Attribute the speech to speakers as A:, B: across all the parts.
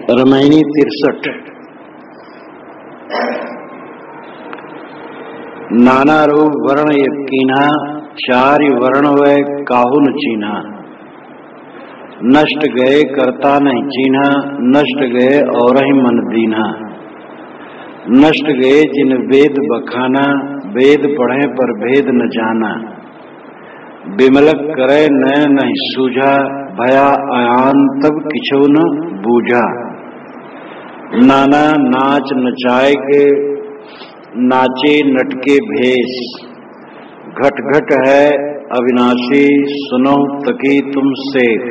A: रामायणी 63। नाना रूप वर्ण यकीना, चारि वर्ण वै काहू न चीन्हा। नष्ट गए करता नहीं चीन्हा, नष्ट गए और ही मन दीन्हा। नष्ट गए जिन वेद बखाना, वेद पढ़े पर भेद न जाना। बिमलक करे नय नहीं सूझा, भया आयान तब किछो न बूझा। नाना नाच नचाए के, नाचे नटके भेष। घट घट है अविनाशी, सुनो तकी तुम शेख।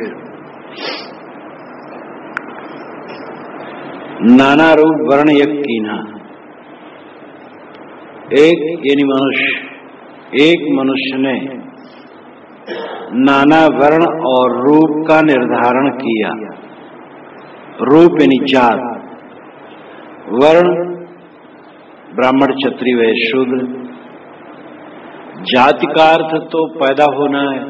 A: नाना रूप वर्ण यकीना, एक मनुष्य ने नाना वर्ण और रूप का निर्धारण किया। रूप यानी जात, वर्ण ब्राह्मण क्षत्रिय वैश्य शूद्र। जाति का अर्थ तो पैदा होना है,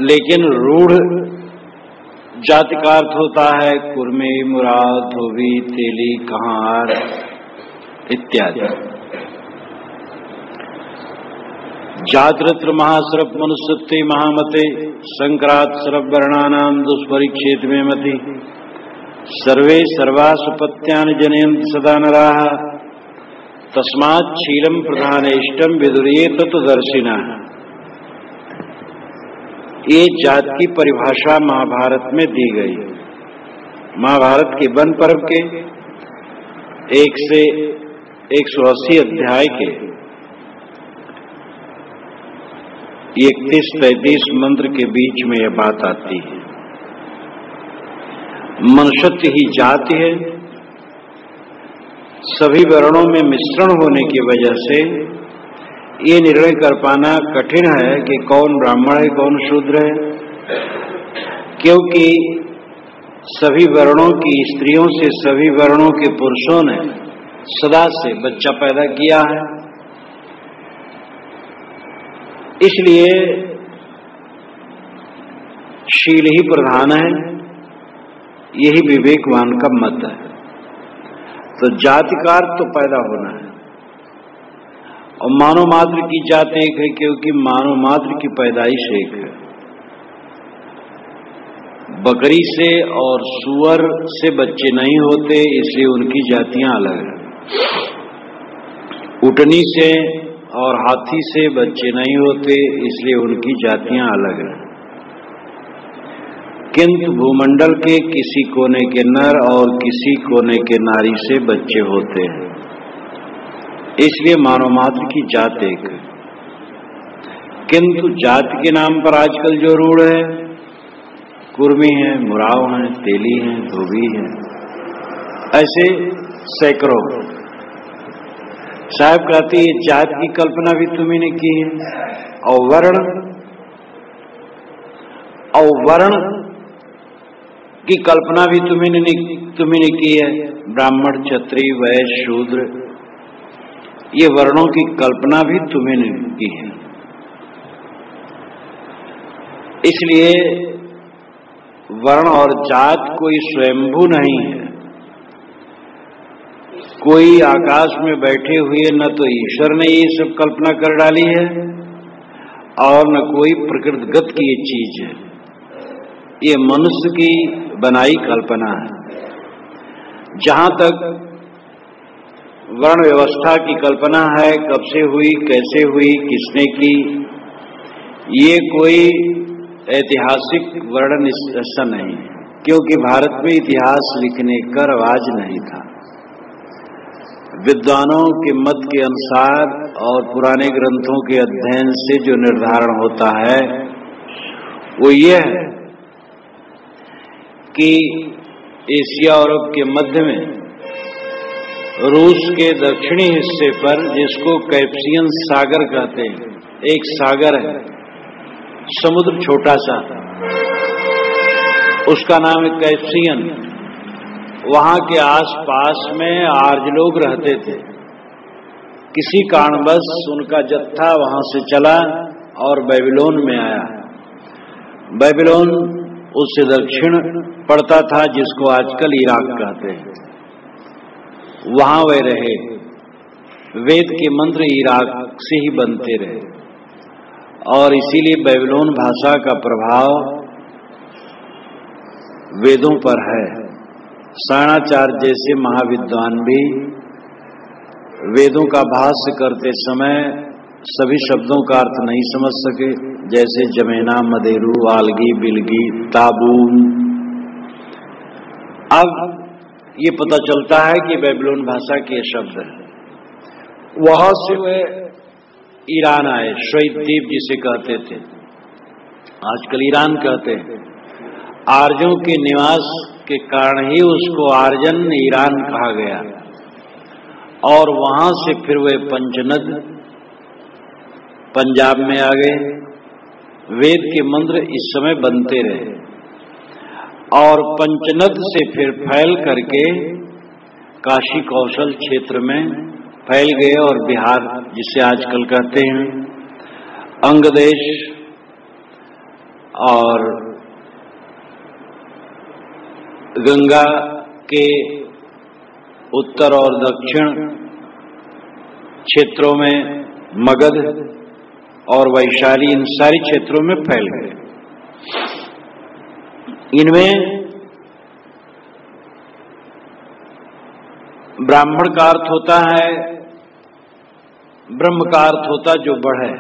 A: लेकिन रूढ़ जाति का अर्थ होता है कुर्मी, मुराद, धोबी, तेली, कहार इत्यादि। जातृत्र महासरप मनुष्यत्ते महामते, संक्रांत सरप वर्णानाम दुष्परिक्षेत में मति। सर्वे सर्वासुपत्यान जनयन्त सदा नराः, तस्मात् शीलम प्रधानेष्टम विदुर्ये तत्वदर्शिना। ये जात की परिभाषा महाभारत में दी गई। महाभारत के वन पर्व के 1 से 180 अध्याय के 31-33 मंत्र के बीच में यह बात आती है। मनुष्यत्व ही जाति है। सभी वर्णों में मिश्रण होने की वजह से ये निर्णय कर पाना कठिन है कि कौन ब्राह्मण है कौन शूद्र है, क्योंकि सभी वर्णों की स्त्रियों से सभी वर्णों के पुरुषों ने सदा से बच्चा पैदा किया है। इसलिए शील ही प्रधान है, यही विवेकवान का मत है। तो जातिकार तो पैदा होना है, और मानव मात्र की जात एक है, क्योंकि मानव मात्र की पैदाइश एक है। बकरी से और सुअर से बच्चे नहीं होते, इसलिए उनकी जातियां अलग हैं। ऊँटनी से और हाथी से बच्चे नहीं होते, इसलिए उनकी जातियां अलग हैं। किंतु भूमंडल के किसी कोने के नर और किसी कोने के नारी से बच्चे होते हैं, इसलिए मानव मात्र की जात एक है। किंतु जाति के नाम पर आजकल जो रूढ़ है, कुर्मी है, मुराव है, तेली है, धोबी है, ऐसे सैकड़ों। साहब कहते हैं जात की कल्पना भी तुम्ही ने की है, और वर्ण की कल्पना भी तुम्ही ने की है। ब्राह्मण, क्षत्रिय, वैश्य, शूद्र, ये वर्णों की कल्पना भी तुम्ही ने की है। इसलिए वर्ण और जात कोई स्वयंभू नहीं है। कोई आकाश में बैठे हुए न तो ईश्वर ने ये सब कल्पना कर डाली है, और न कोई प्रकृतिगत की ये चीज है। ये मनुष्य की बनाई कल्पना है। जहां तक वर्ण व्यवस्था की कल्पना है, कब से हुई, कैसे हुई, किसने की, ये कोई ऐतिहासिक वर्णन ऐसा नहीं, क्योंकि भारत में इतिहास लिखने का रवाज नहीं था। विद्वानों के मत के अनुसार और पुराने ग्रंथों के अध्ययन से जो निर्धारण होता है वो यह है कि एशिया और यूरोप के मध्य में रूस के दक्षिणी हिस्से पर, जिसको कैस्पियन सागर कहते हैं, एक सागर है, समुद्र छोटा सा, उसका नाम है कैस्पियन। वहां के आसपास में आर्य लोग रहते थे। किसी कारणवश उनका जत्था वहां से चला और बेबीलोन में आया। बेबीलोन उससे दक्षिण पड़ता था, जिसको आजकल इराक कहते हैं। वहां वे रहे। वेद के मंत्र इराक से ही बनते रहे और इसीलिए बेबीलोन भाषा का प्रभाव वेदों पर है। सायणाचार्य जैसे महाविद्वान भी वेदों का भाष्य करते समय सभी शब्दों का अर्थ नहीं समझ सके, जैसे जमेना, मदेरू, आलगी, बिलगी, ताबून। अब ये पता चलता है कि बेबीलोन भाषा के शब्द है। वहां से वे ईरान आए, श्वेत द्वीप जिसे कहते थे, आजकल ईरान कहते हैं। आर्यों के निवास के कारण ही उसको आर्यन ईरान कहा गया। और वहां से फिर वे पंचनद पंजाब में आ गए। वेद के मंत्र इस समय बनते रहे और पंचनद से फिर फैल करके काशी कौशल क्षेत्र में फैल गए और बिहार, जिसे आजकल कहते हैं, अंगदेश और गंगा के उत्तर और दक्षिण क्षेत्रों में मगध और वैशाली, इन सारी क्षेत्रों में फैल गए। इनमें ब्राह्मण का अर्थ होता है, ब्रह्म का अर्थ होता जो बढ़े।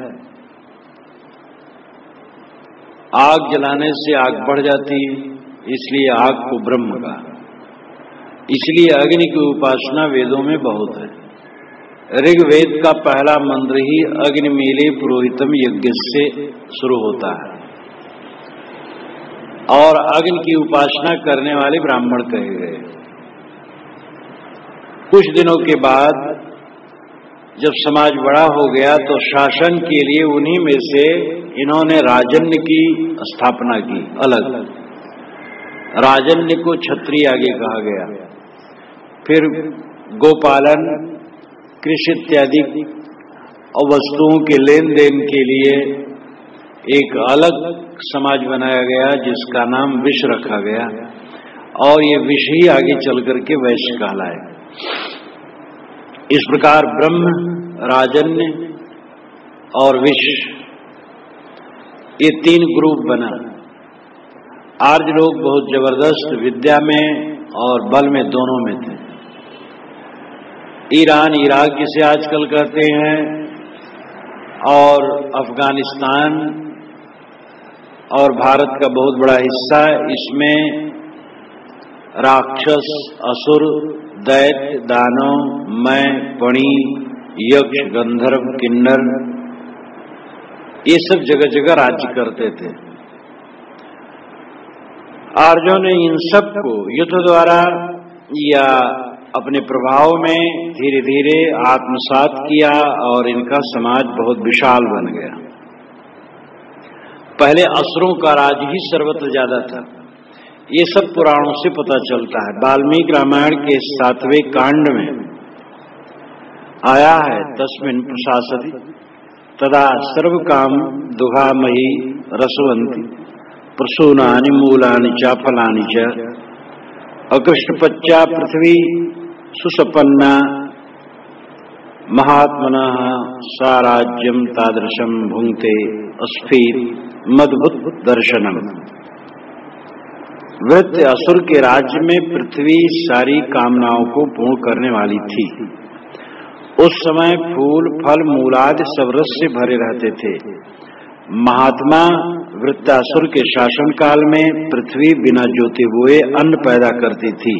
A: आग जलाने से आग बढ़ जाती, इसलिए आग को ब्रह्म का। इसलिए अग्नि की उपासना वेदों में बहुत है। ऋग्वेद का पहला मंत्र ही अग्निमीले पुरोहितम यज्ञ से शुरू होता है और अग्नि की उपासना करने वाले ब्राह्मण कहे गए। कुछ दिनों के बाद जब समाज बड़ा हो गया तो शासन के लिए उन्हीं में से इन्होंने राजन्य की स्थापना की। अलग राजन्य को क्षत्रिय आगे कहा गया। फिर गोपालन, कृषि इत्यादि और वस्तुओं के लेन देन के लिए एक अलग समाज बनाया गया, जिसका नाम विश्व रखा गया और ये विश्व ही आगे चल करके वैश्य कहलाए। इस प्रकार ब्रह्म, राजन्य और विश्व, ये तीन ग्रुप बना। आर्य लोग बहुत जबरदस्त विद्या में और बल में दोनों में थे। ईरान, इराक जिसे आजकल कहते हैं, और अफगानिस्तान और भारत का बहुत बड़ा हिस्सा, इसमें राक्षस, असुर, दैत्य, दानव, मैं, पणी, यक्ष, गंधर्व, किन्नर, ये सब जगह जगह राज्य करते थे। आर्यों ने इन सब को युद्ध द्वारा या अपने प्रभाव में धीरे धीरे आत्मसात किया और इनका समाज बहुत विशाल बन गया। पहले असुरों का राज ही सर्वत्र ज्यादा था। ये सब पुराणों से पता चलता है। वाल्मीकि रामायण के 7वें कांड में आया है, तस्मिन् प्रशासति तदा सर्व काम दुघामही रसवंती प्रसूनानि मूलानि च फलानि च अकृष्टपच्चा पृथ्वी सुसपन्ना महात्मनः साराज्यम तादृशम भुंक्ते अस्फीर मद्भुत दर्शनम। वृत्य असुर के राज्य में पृथ्वी सारी कामनाओं को पूर्ण करने वाली थी। उस समय फूल, फल, मूलादि सब रस से भरे रहते थे। महात्मा वृत्तासुर के शासन काल में पृथ्वी बिना जोते हुए अन्न पैदा करती थी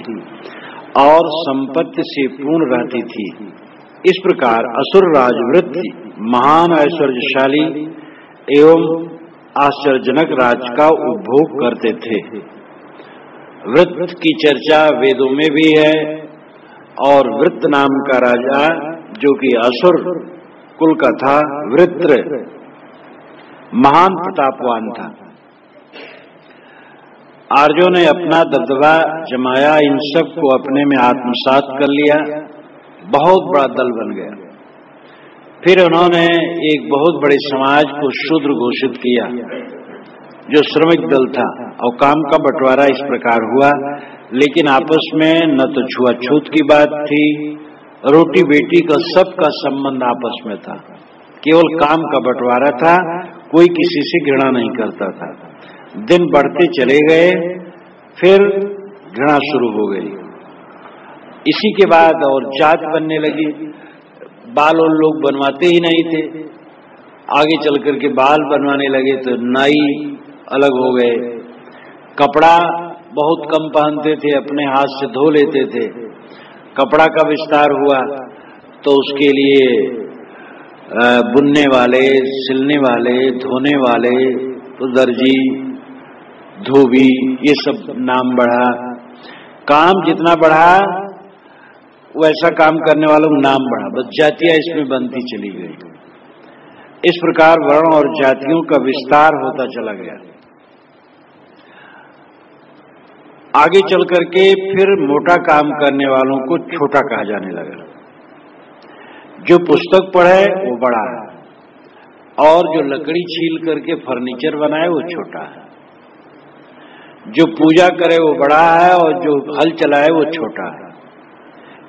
A: और संपत्ति से पूर्ण रहती थी। इस प्रकार असुर राज वृत्ति महान ऐश्वर्यशाली एवं आश्चर्यजनक राज का उपभोग करते थे। वृत्त की चर्चा वेदों में भी है और वृत्त नाम का राजा, जो कि असुर कुल का था, वृत्र, महान प्रतापवान था। आर्यों ने अपना दबदबा जमाया, इन सब को अपने में आत्मसात कर लिया, बहुत बड़ा दल बन गया। फिर उन्होंने एक बहुत बड़े समाज को शूद्र घोषित किया जो श्रमिक दल था, और काम का बंटवारा इस प्रकार हुआ। लेकिन आपस में न तो छुआछूत की बात थी, रोटी बेटी का सबका संबंध आपस में था, केवल काम का बंटवारा था, कोई किसी से घृणा नहीं करता था। दिन बढ़ते चले गए, फिर घृणा शुरू हो गई। इसी के बाद और जात बनने लगी। बाल और लोग बनवाते ही नहीं थे, आगे चल करके बाल बनवाने लगे तो नाई अलग हो गए। कपड़ा बहुत कम पहनते थे, अपने हाथ से धो लेते थे। कपड़ा का विस्तार हुआ तो उसके लिए बुनने वाले, सिलने वाले, धोने वाले, तो दर्जी, धोबी, ये सब नाम बढ़ा। काम जितना बढ़ा वैसा काम करने वालों का नाम बढ़ा, बस जातियां इसमें बनती चली गई। इस प्रकार वर्ण और जातियों का विस्तार होता चला गया। आगे चल करके फिर मोटा काम करने वालों को छोटा कहा जाने लगा। जो पुस्तक पढ़े वो बड़ा है, और जो लकड़ी छील करके फर्नीचर बनाए वो छोटा है। जो पूजा करे वो बड़ा है, और जो हल चलाए वो छोटा है।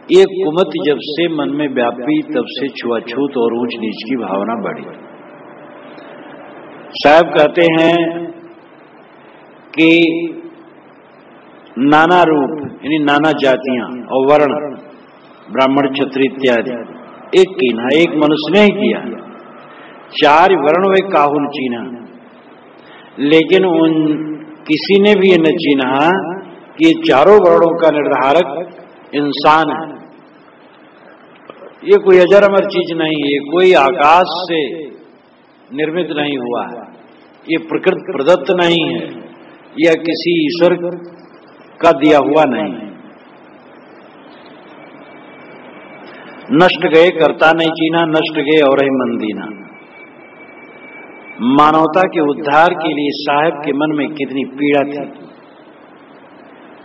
A: ये कुमति जब से मन में व्यापी, तब से छुआछूत और ऊंच नीच की भावना बढ़ी। साहब कहते हैं कि नाना रूप यानी नाना जातियां और वर्ण, ब्राह्मण, क्षत्रिय इत्यादि एक कीन्हा, एक मनुष्य ने ही किया। 4 वर्ण वे काहुन चीन्हा, लेकिन उन किसी ने भी ये न चीन्हा कि ये चारों वर्णों का निर्धारक इंसान है। ये कोई अजर अमर चीज नहीं है, कोई आकाश से निर्मित नहीं हुआ है, ये प्रकृति प्रदत्त नहीं है, यह किसी ईश्वर का दिया हुआ नहीं है। नष्ट गए करता नहीं चीना, नष्ट गए और ही मन दीना। मानवता के उद्धार के लिए साहब के मन में कितनी पीड़ा थी।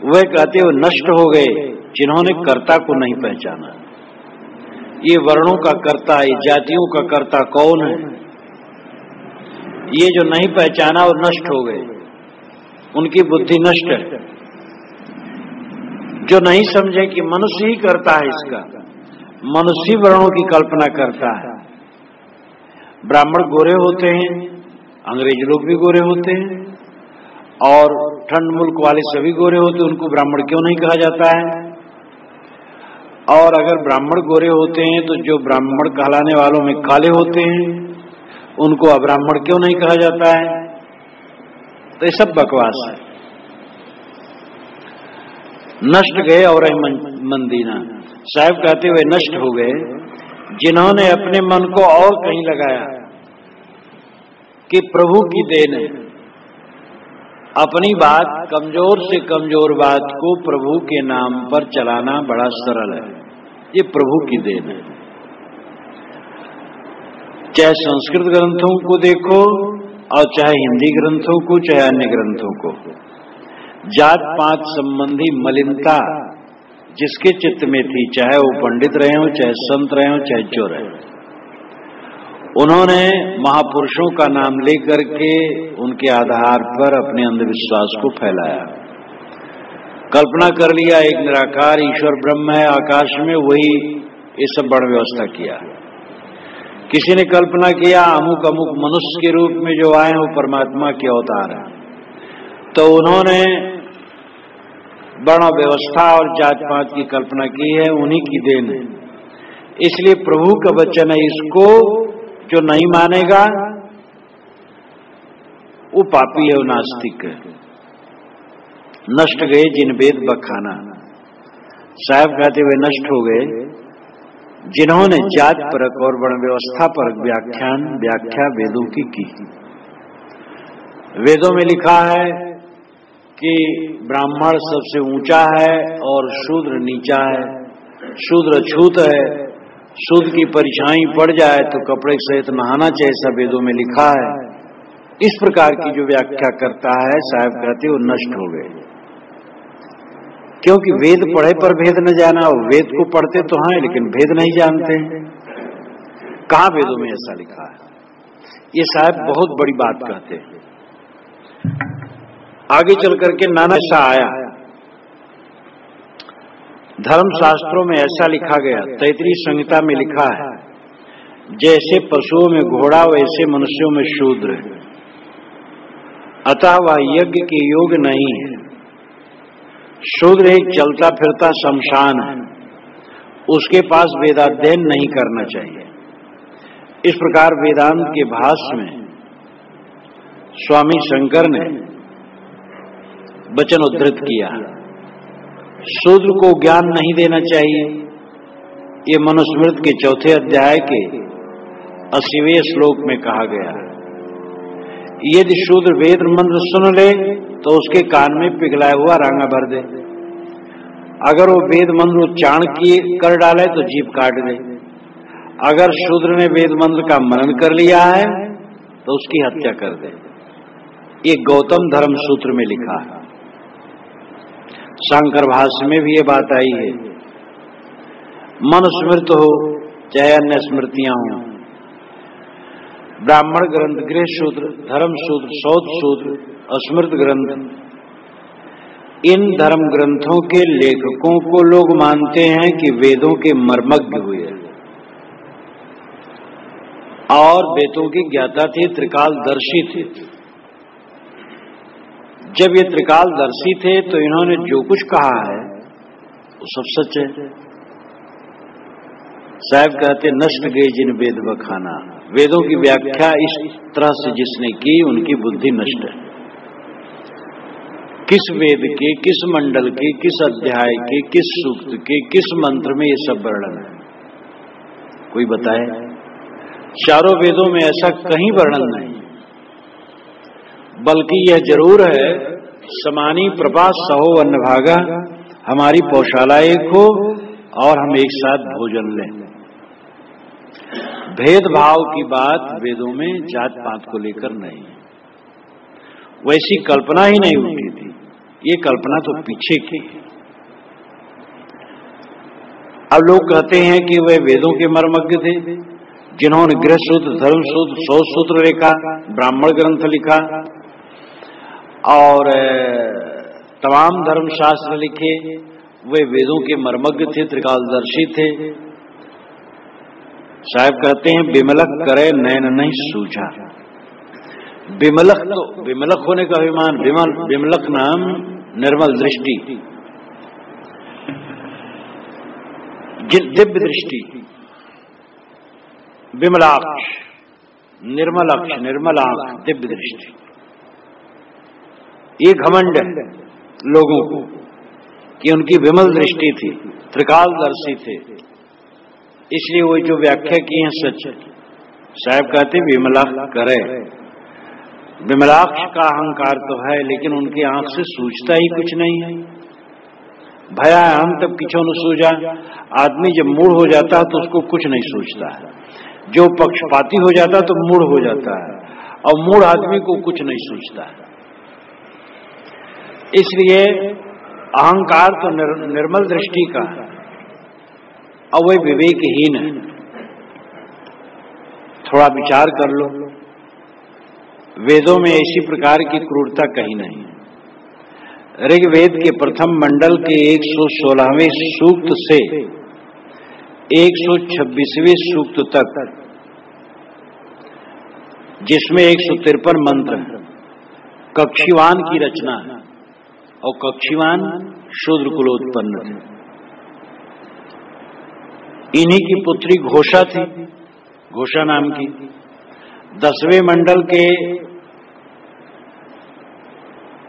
A: वह कहते वो नष्ट हो गए जिन्होंने कर्ता को नहीं पहचाना। ये वर्णों का कर्ता, ये जातियों का कर्ता कौन है, ये जो नहीं पहचाना और नष्ट हो गए, उनकी बुद्धि नष्ट है। जो नहीं समझे कि मनुष्य ही करता है, इसका मनुष्य वर्णों की कल्पना करता है। ब्राह्मण गोरे होते हैं, अंग्रेज लोग भी गोरे होते हैं, और ठंड मुल्क वाले सभी गोरे होते हैं, उनको ब्राह्मण क्यों नहीं कहा जाता है? और अगर ब्राह्मण गोरे होते हैं तो जो ब्राह्मण कहलाने वालों में काले होते हैं, उनको अब्राह्मण क्यों नहीं कहा जाता है? तो ये सब बकवास है। नष्ट गए और मन दीना। साहब कहते हुए नष्ट हो गए जिन्होंने अपने मन को और कहीं लगाया कि प्रभु की देन है। अपनी बात, कमजोर से कमजोर बात को प्रभु के नाम पर चलाना बड़ा सरल है, ये प्रभु की देन है। चाहे संस्कृत ग्रंथों को देखो और चाहे हिंदी ग्रंथों को, चाहे अन्य ग्रंथों को, जात पात संबंधी मलिनता जिसके चित्त में थी, चाहे वो पंडित रहे हो, चाहे संत रहे हो, चाहे जो रहे, उन्होंने महापुरुषों का नाम लेकर के उनके आधार पर अपने अंधविश्वास को फैलाया। कल्पना कर लिया एक निराकार ईश्वर ब्रह्म है आकाश में, वही ये सब बड़ व्यवस्था किया। किसी ने कल्पना किया अमुक अमुक मनुष्य के रूप में जो आए हैं वो परमात्मा के अवतार है, तो उन्होंने वर्ण व्यवस्था और जात पात की कल्पना की है, उन्हीं की देन है। इसलिए प्रभु का वचन है, इसको जो नहीं मानेगा वो पापी है, वो नास्तिक है। नष्ट गए जिन वेद बखाना। साहब कहते हुए नष्ट हो गए जिन्होंने जात परक और वर्ण व्यवस्था परक व्याख्या वेदों की। वेदों में लिखा है कि ब्राह्मण सबसे ऊंचा है और शूद्र नीचा है, शूद्र अछूत है, शूद्र की परछाई पड़ जाए तो कपड़े सहित नहाना चाहिए, ऐसा वेदों में लिखा है। इस प्रकार की जो व्याख्या करता है, साहब कहते वो नष्ट हो गए। क्योंकि वेद पढ़े पर भेद न जाना, और वेद को पढ़ते तो हैं लेकिन भेद नहीं जानते। कहाँ वेदों में ऐसा लिखा है? ये साहब बहुत बड़ी बात कहते हैं। आगे चल करके नाना ऐसा आया। धर्मशास्त्रों में ऐसा लिखा गया, तैतरीय संहिता में लिखा है, जैसे पशुओं में घोड़ा वैसे मनुष्यों में शूद्र है, अतः वह यज्ञ के योग्य नहीं है। शूद्र एक चलता फिरता शमशान है, उसके पास वेदाध्ययन नहीं करना चाहिए। इस प्रकार वेदांत के भाष्य में स्वामी शंकर ने वचन उद्धृत किया। शूद्र को ज्ञान नहीं देना चाहिए। ये मनुस्मृति के 4 अध्याय के 80वें श्लोक में कहा गया। यदि शूद्र वेद मंत्र सुन ले तो उसके कान में पिघलाया हुआ रांगा भर दे। अगर वो वेद मंत्र उच्चारण कर डाले तो जीभ काट दे। अगर शूद्र ने वेद मंत्र का मनन कर लिया है तो उसकी हत्या कर दे। ये गौतम धर्म सूत्र में लिखा है। शंकर भाष्य में भी ये बात आई है। मनुस्मृत हो चाहे अन्य स्मृतियां हो, ब्राह्मण ग्रंथ, गृह सूत्र, धर्म सूत्र, शौच सूत्र, स्मृत ग्रंथ, इन धर्म ग्रंथों के लेखकों को लोग मानते हैं कि वेदों के मर्मज्ञ हुए और वेदों की ज्ञाता थे, त्रिकालदर्शी थे। जब ये त्रिकालदर्शी थे तो इन्होंने जो कुछ कहा है वो सब सच है। साहब कहते, नष्ट गए जिन वेद बखाना। वेदों की व्याख्या इस तरह से जिसने की उनकी बुद्धि नष्ट है। किस वेद के, किस मंडल के, किस अध्याय के, किस सूक्त के, किस मंत्र में ये सब वर्णन है, कोई बताए? चारों वेदों में ऐसा कहीं वर्णन नहीं, बल्कि यह जरूर है, समानी प्रभा सहो अन्नभागा, हमारी पौशाला एक हो और हम एक साथ भोजन लें। भेदभाव की बात वेदों में जात पात को लेकर नहीं, वैसी कल्पना ही नहीं उठी थी। ये कल्पना तो पीछे की। अब लोग कहते हैं कि वे वेदों के मर्मज्ञ थे, जिन्होंने गृह सूत्र, धर्म सूत्र, शौच सूत्र लिखा, ब्राह्मण ग्रंथ लिखा और तमाम धर्मशास्त्र लिखे। वे वेदों के मर्मज्ञ थे, त्रिकालदर्शी थे। साहब कहते हैं, विमलक करे नैन नहीं सूझा। विमलक तो विमलक होने का अभिमान, विमलक नाम निर्मल दृष्टि, दिव्य दृष्टि, विमलाक्ष, निर्मल अक्ष, निर्मल आंख, दिव्य दृष्टि। ये घमंड है लोगों को कि उनकी विमल दृष्टि थी, त्रिकालदर्शी थे, इसलिए वो जो व्याख्या की है सच है। साहब कहते विमलाक्ष करे। विमलाक्ष का अहंकार तो है, लेकिन उनकी आंख से सूझता ही कुछ नहीं है। भया हम तब किछो न सूझा। आदमी जब मूढ़ हो जाता है तो उसको कुछ नहीं सूझता है। जो पक्षपाती हो जाता है तो मूढ़ हो जाता है, और मूढ़ आदमी को कुछ नहीं सूझता है। इसलिए अहंकार तो निर्मल दृष्टि का है, और वह विवेकहीन है। थोड़ा विचार कर लो, वेदों में ऐसी प्रकार की क्रूरता कहीं नहीं है। ऋग्वेद के प्रथम मंडल के 116वें सूक्त से 126वें सूक्त तक, जिसमें 153 मंत्र है, कक्षीवान की रचना है, और कक्षीवान शूद्र कुलोत्पन्न थे। इन्हीं की पुत्री घोषा थी, घोषा नाम की। 10वें मंडल के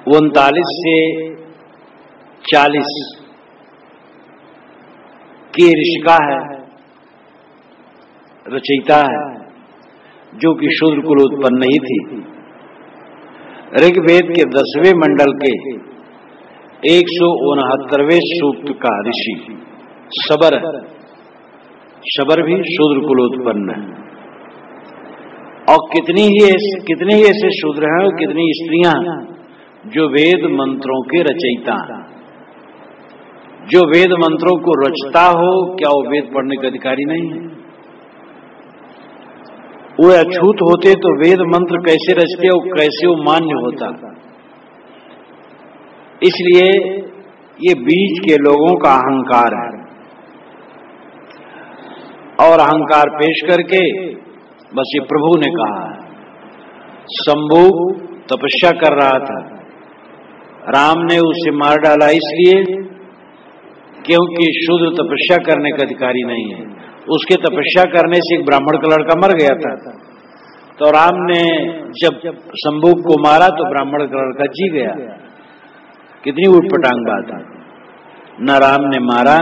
A: 39 से 40 की ऋषिका है, रचयिता है, जो कि शूद्र कुलोत्पन्न ही थी। ऋग्वेद के 10वें मंडल के 169वें सूक्त का ऋषि शबर है। शबर भी शूद्र कुलोत्पन्न है। और कितने ही ऐसे शूद्र हैं और कितनी स्त्रियां जो वेद मंत्रों के रचयिता हैं। जो वेद मंत्रों को रचता हो, क्या वो वेद पढ़ने का अधिकारी नहीं है? वो अछूत होते तो वेद मंत्र कैसे रचते और कैसे वो मान्य होता? इसलिए ये बीच के लोगों का अहंकार है, और अहंकार पेश करके बस ये प्रभु ने कहा। शंभु तपस्या कर रहा था, राम ने उसे मार डाला इसलिए क्योंकि शूद्र तपस्या करने का अधिकारी नहीं है। उसके तपस्या करने से एक ब्राह्मण का लड़का मर गया था, तो राम ने जब शंभु को मारा तो ब्राह्मण का लड़का जी गया। कितनी उटपटांग बात है, न राम ने मारा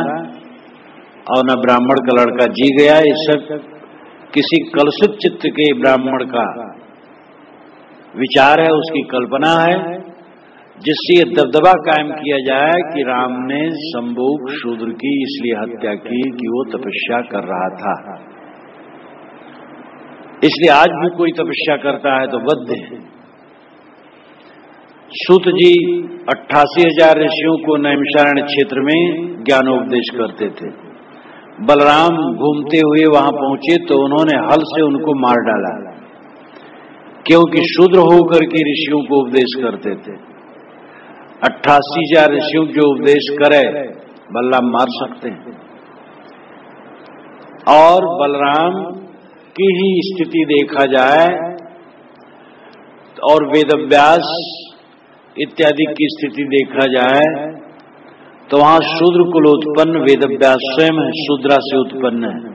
A: और न ब्राह्मण का लड़का जी गया। ये सब किसी कलुषित चित्त के ब्राह्मण का विचार है, उसकी कल्पना है, जिससे ये दबदबा कायम किया जाए कि राम ने शंभुक शूद्र की इसलिए हत्या की कि वो तपस्या कर रहा था। इसलिए आज भी कोई तपस्या करता है तो बद्ध है। सूत जी 88,000 ऋषियों को नैमिषारण्य क्षेत्र में ज्ञानोपदेश करते थे। बलराम घूमते हुए वहां पहुंचे तो उन्होंने हल से उनको मार डाला, क्योंकि शूद्र होकर के ऋषियों को उपदेश करते थे। 88,000 ऋषियों जो उपदेश करे बलराम मार सकते हैं। और बलराम की ही स्थिति देखा जाए और वेदव्यास इत्यादि की स्थिति देखा जाए तो वहां शूद्र कुल उत्पन्न वेदव्यास स्वयं शूद्रा से उत्पन्न है।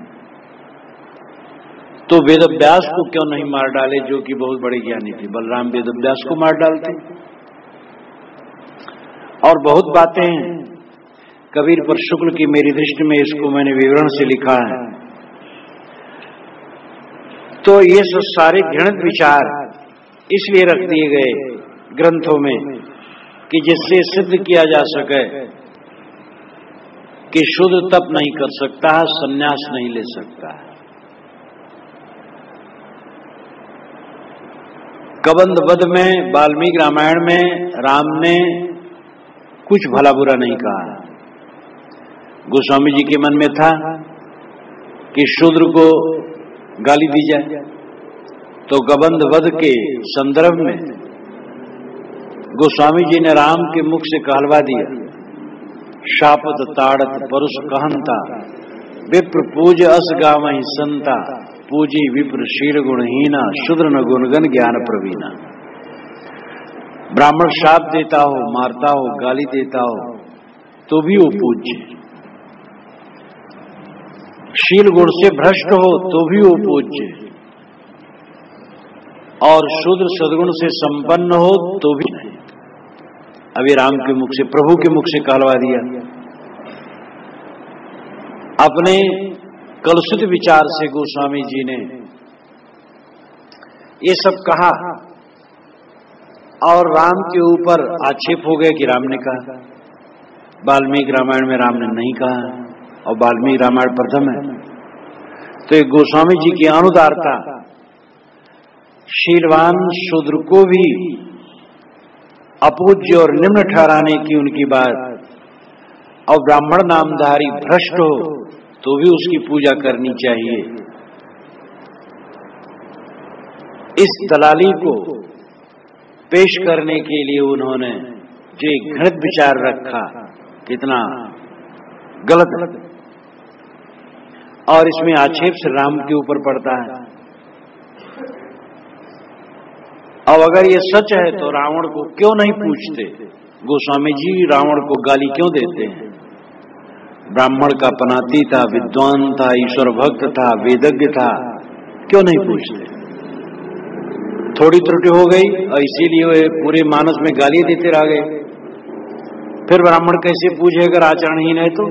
A: तो वेदव्यास को क्यों नहीं मार डाले, जो कि बहुत बड़े ज्ञानी थे। बलराम वेदव्यास को मार डालते। और बहुत बातें हैं कबीर पर शुक्ल की, मेरी दृष्टि में इसको मैंने विवरण से लिखा है। तो ये सब सारे घृणित विचार इसलिए रख दिए गए ग्रंथों में कि जिससे सिद्ध किया जा सके कि शूद्र तप नहीं कर सकता है, संन्यास नहीं ले सकता है। कबंध वध में, वाल्मीकि रामायण में राम ने कुछ भला बुरा नहीं कहा। गोस्वामी जी के मन में था कि शूद्र को गाली दी जाए, तो कबंध वध के संदर्भ में गोस्वामी जी ने राम के मुख से कहलवा दिया, शापत ताड़त परुष कहंता, विप्र पूज अस गावहि संता, पूजी विप्र शील गुणहीना, शूद्र न गुणगन ज्ञान प्रवीणा। ब्राह्मण शाप देता हो, मारता हो, गाली देता हो तो भी वो पूज्य। शील गुण से भ्रष्ट हो तो भी वो पूज्य, और शूद्र सद्गुण से संपन्न हो तो भी नहीं। अभी राम के मुख से, प्रभु के मुख से कहलवा दिया। अपने कलुषित विचार से गोस्वामी जी ने ये सब कहा और राम के ऊपर आक्षेप हो गया कि राम ने कहा। वाल्मीकि रामायण में राम ने नहीं कहा और वाल्मीकि रामायण प्रथम है। तो एक गोस्वामी जी की अनुदारता, शीलवान शूद्र को भी अपूज्य और निम्न ठहराने की उनकी बात, और ब्राह्मण नामधारी भ्रष्ट हो तो भी उसकी पूजा करनी चाहिए। इस दलाली को पेश करने के लिए उन्होंने जो एक घृणित विचार रखा, कितना गलत है, और इसमें आक्षेप से राम के ऊपर पड़ता है। अब अगर ये सच है तो रावण को क्यों नहीं पूछते? गोस्वामी जी रावण को गाली क्यों देते हैं? ब्राह्मण का पनाती था, विद्वान था, ईश्वर भक्त था, वेदज्ञ था, क्यों नहीं पूछते? थोड़ी त्रुटि हो गई और इसीलिए वे पूरे मानस में गाली देते रह गए। फिर ब्राह्मण कैसे पूछे अगर आचरणहीन है तो?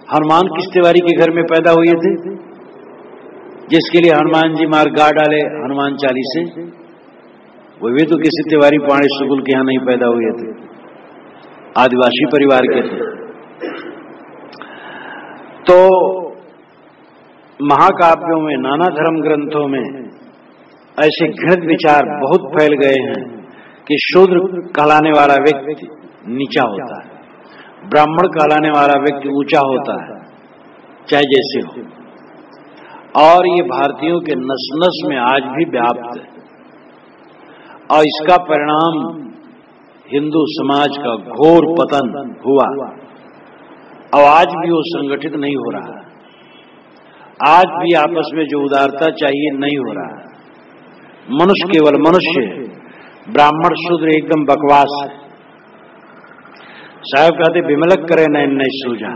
A: हनुमान किस तिवारी के घर में पैदा हुए थे जिसके लिए हनुमान जी मार गा डाले हनुमान चालीसे? वो भी तो किसी तिवारी पाणी सुगुल के यहां नहीं पैदा हुए थे, आदिवासी परिवार के थे। तो महाकाव्यों में, नाना धर्म ग्रंथों में ऐसे घृणित विचार बहुत फैल गए हैं कि शूद्र कहलाने वाला व्यक्ति नीचा होता है, ब्राह्मण कहलाने वाला व्यक्ति ऊंचा होता है, चाहे जैसे हो। और ये भारतीयों के नस नस में आज भी व्याप्त है, और इसका परिणाम हिंदू समाज का घोर पतन हुआ। अब आज भी वो संगठित नहीं हो रहा, आज भी आपस में जो उदारता चाहिए नहीं हो रहा। मनुष्य केवल मनुष्य, ब्राह्मण शूद्र एकदम बकवास है। साहब कहते विमलक करे नैन नहीं सूझा,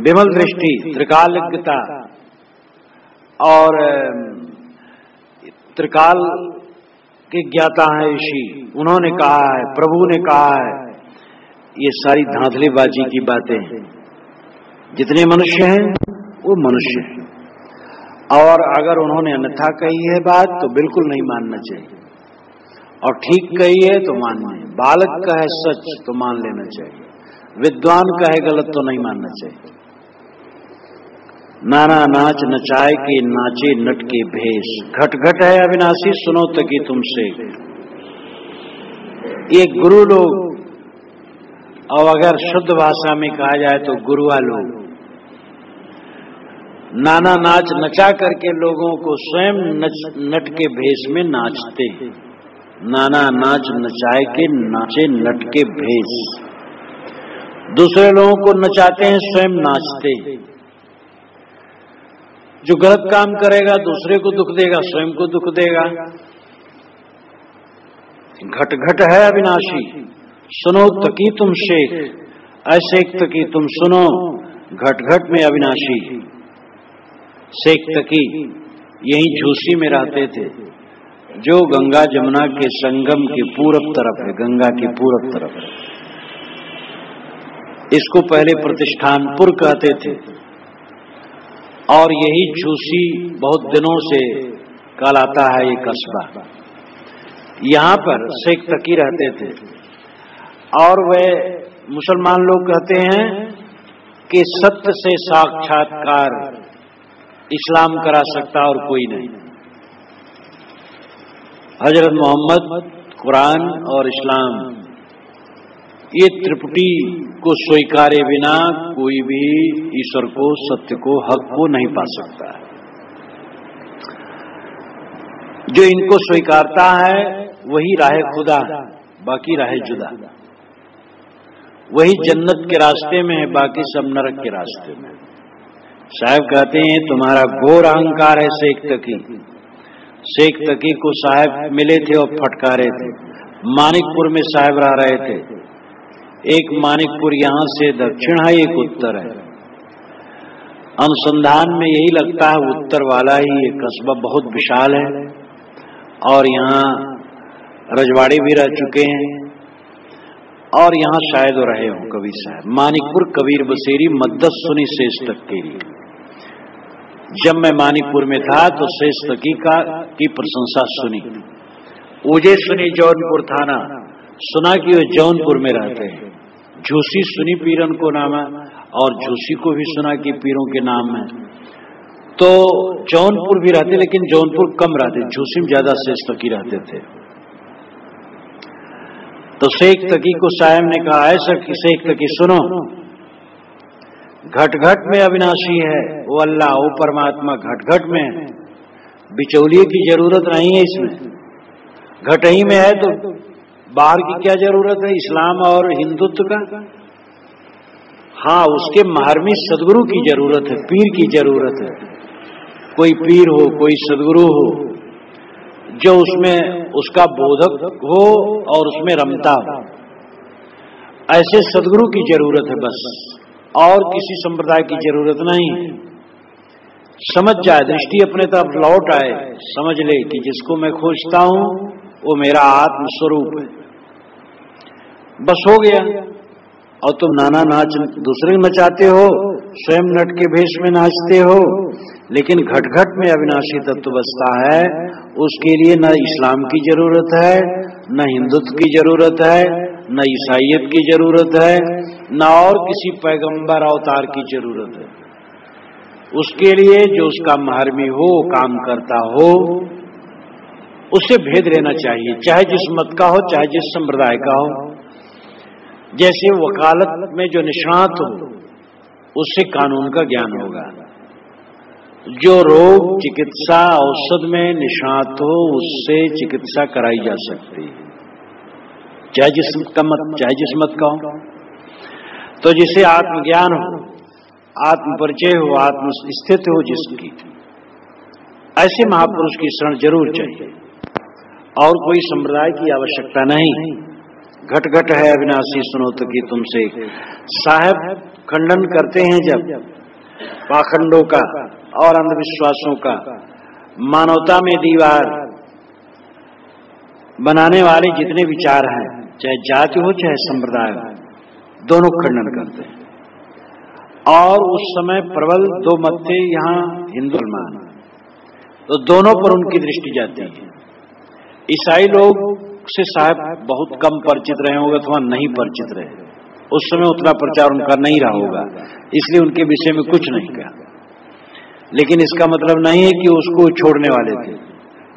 A: विमल दृष्टि, त्रिकालज्ञता और त्रिकाल के ज्ञाता है ऋषि, उन्होंने कहा है, प्रभु ने कहा है, ये सारी धांधलीबाजी की बातें हैं। जितने मनुष्य हैं वो मनुष्य हैं, और अगर उन्होंने अन्यथा कही है बात तो बिल्कुल नहीं मानना चाहिए, और ठीक कही है तो मानना है। बालक कहे सच तो मान लेना चाहिए, विद्वान कहे गलत तो नहीं मानना चाहिए। नाना नाच नचाए के नाचे नट के भेष, घट घट है अविनाशी सुनो तकी तुमसे। ये गुरु लोग, और अगर शुद्ध भाषा में कहा जाए तो गुरुआ लोग, नाना नाच नचा करके लोगों को स्वयं नट के भेष में नाचते। नाना नाच नचाए के नाचे नट के भेष, दूसरे लोगों को नचाते हैं, स्वयं नाचते। जो गलत काम करेगा दूसरे को दुख देगा, स्वयं को दुख देगा। घट घट है अविनाशी सुनो तकी तुम शेख, ऐसे तकी तुम सुनो, घट घट में अविनाशी। शेख तकी यही झूसी में रहते थे, जो गंगा जमुना के संगम के पूरब तरफ है, गंगा की पूरब तरफ है। इसको पहले प्रतिष्ठानपुर कहते थे, और यही झूसी बहुत दिनों से कहलाता है ये कस्बा। यहाँ पर शेख तकी रहते थे, और वे मुसलमान लोग कहते हैं कि सत्य से साक्षात्कार इस्लाम करा सकता और कोई नहीं। हजरत मोहम्मद, कुरान और इस्लाम, ये त्रिपुटी को स्वीकारे बिना कोई भी ईश्वर को, सत्य को, हक को नहीं पा सकता है। जो इनको स्वीकारता है वही राह खुदा, बाकी राह जुदा। वही जन्नत के रास्ते में है, बाकी सब नरक के रास्ते में। साहब कहते हैं तुम्हारा घोर अहंकार है शेख तकी। शेख तकी को साहब मिले थे और फटकारे थे। मानिकपुर में साहब रह रहे थे। एक मानिकपुर यहाँ से दक्षिण है, एक उत्तर है। अनुसंधान में यही लगता है उत्तर वाला ही ये कस्बा बहुत विशाल है, और यहाँ रजवाड़े भी रह चुके हैं, और यहाँ शायद रहे हो कभी साहब। मानिकपुर कबीर बसेरी मद्दत सुनी शेष तकी। जब मैं मानिकपुर में था तो शेष तकी की प्रशंसा सुनी, ओजे सुनी जौनपुर थाना, सुना कि वे जौनपुर में रहते हैं। झूसी सुनी पीरन को नाम है, और झूसी को भी सुना कि पीरों के नाम है। तो जौनपुर भी रहते, लेकिन जौनपुर कम रहते, झूसी में ज्यादा शेष तकी रहते थे। तो शेख तकी को साहब ने कहा, ऐसा कि शेख तकी सुनो, घट घट में अविनाशी है वो अल्लाह, वो परमात्मा घट घट में है। बिचौलिए की जरूरत नहीं है इसमें, घट ही में है तो बाहर की क्या जरूरत है इस्लाम और हिंदुत्व का। हाँ, उसके महर्मी सदगुरु की जरूरत है, पीर की जरूरत है। कोई पीर हो, कोई सदगुरु हो, जो उसमें उसका बोधक हो और उसमें रमता हो। ऐसे सदगुरु की जरूरत है बस, और किसी संप्रदाय की जरूरत नहीं। समझ जाए, दृष्टि अपने तरफ लौट आए, समझ ले कि जिसको मैं खोजता हूं वो मेरा आत्म स्वरूप है, बस हो गया। और तुम नाना नाच दूसरे नचाते हो, स्वयं नट के भेष में नाचते हो, लेकिन घट घट में अविनाशी तत्व बसता है। उसके लिए न इस्लाम की जरूरत है, न हिंदुत्व की जरूरत है, न ईसाइयत की जरूरत है, न और किसी पैगंबर अवतार की जरूरत है। उसके लिए जो उसका महर्मी हो, काम करता हो, उससे भेद लेना चाहिए, चाहे जिस मत का हो, चाहे जिस संप्रदाय का हो। जैसे वकालत में जो निष्णात हो, उससे कानून का ज्ञान होगा। जो रोग चिकित्सा औषध में निष्णात हो, उससे चिकित्सा कराई जा सकती है। चाहे जिस मत का हो। तो जिसे आत्मज्ञान हो, आत्म परिचय हो, आत्म स्थित हो जिसकी, ऐसे महापुरुष की शरण जरूर चाहिए और कोई संप्रदाय की आवश्यकता नहीं। घट घट है अविनाशी सुनो तो कि तुमसे। साहब खंडन करते हैं जब पाखंडों का और अंधविश्वासों का, मानवता में दीवार बनाने वाले जितने विचार हैं, चाहे जाति हो चाहे संप्रदाय हो, दोनों खंडन करते हैं। और उस समय प्रबल दो मत थे यहाँ, हिंदू मुसलमान, तो दोनों पर उनकी दृष्टि जाती है। ईसाई लोग से साहब बहुत कम परिचित रहे होंगे अथवा नहीं परिचित रहे, उस समय उतना प्रचार उनका नहीं रहा होगा, इसलिए उनके विषय में कुछ नहीं कहा। लेकिन इसका मतलब नहीं है कि उसको छोड़ने वाले थे।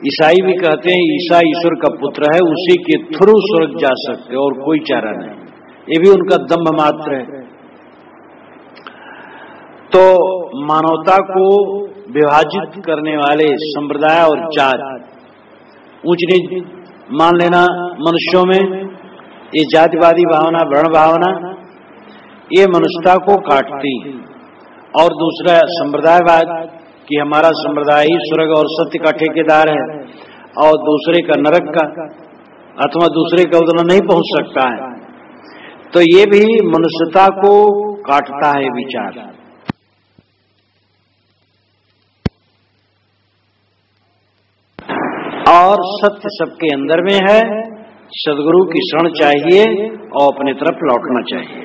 A: ईसाई भी कहते हैं ईसा ईश्वर का पुत्र है, उसी के थ्रू स्वर्ग जा सकते और कोई चारा नहीं, ये भी उनका दम्भ मात्र है। तो मानवता को विभाजित करने वाले संप्रदाय और जात, ऊंच नीच मान लेना मनुष्यों में, ये जातिवादी भावना, वर्ण भावना, ये मनुष्यता को काटती। और दूसरा संप्रदायवाद कि हमारा संप्रदाय ही स्वर्ग और सत्य का ठेकेदार है और दूसरे का नरक का अथवा दूसरे का उतना नहीं पहुंच सकता है, तो ये भी मनुष्यता को काटता है विचार। और सत्य सबके अंदर में है, सदगुरु की शरण चाहिए और अपने तरफ लौटना चाहिए।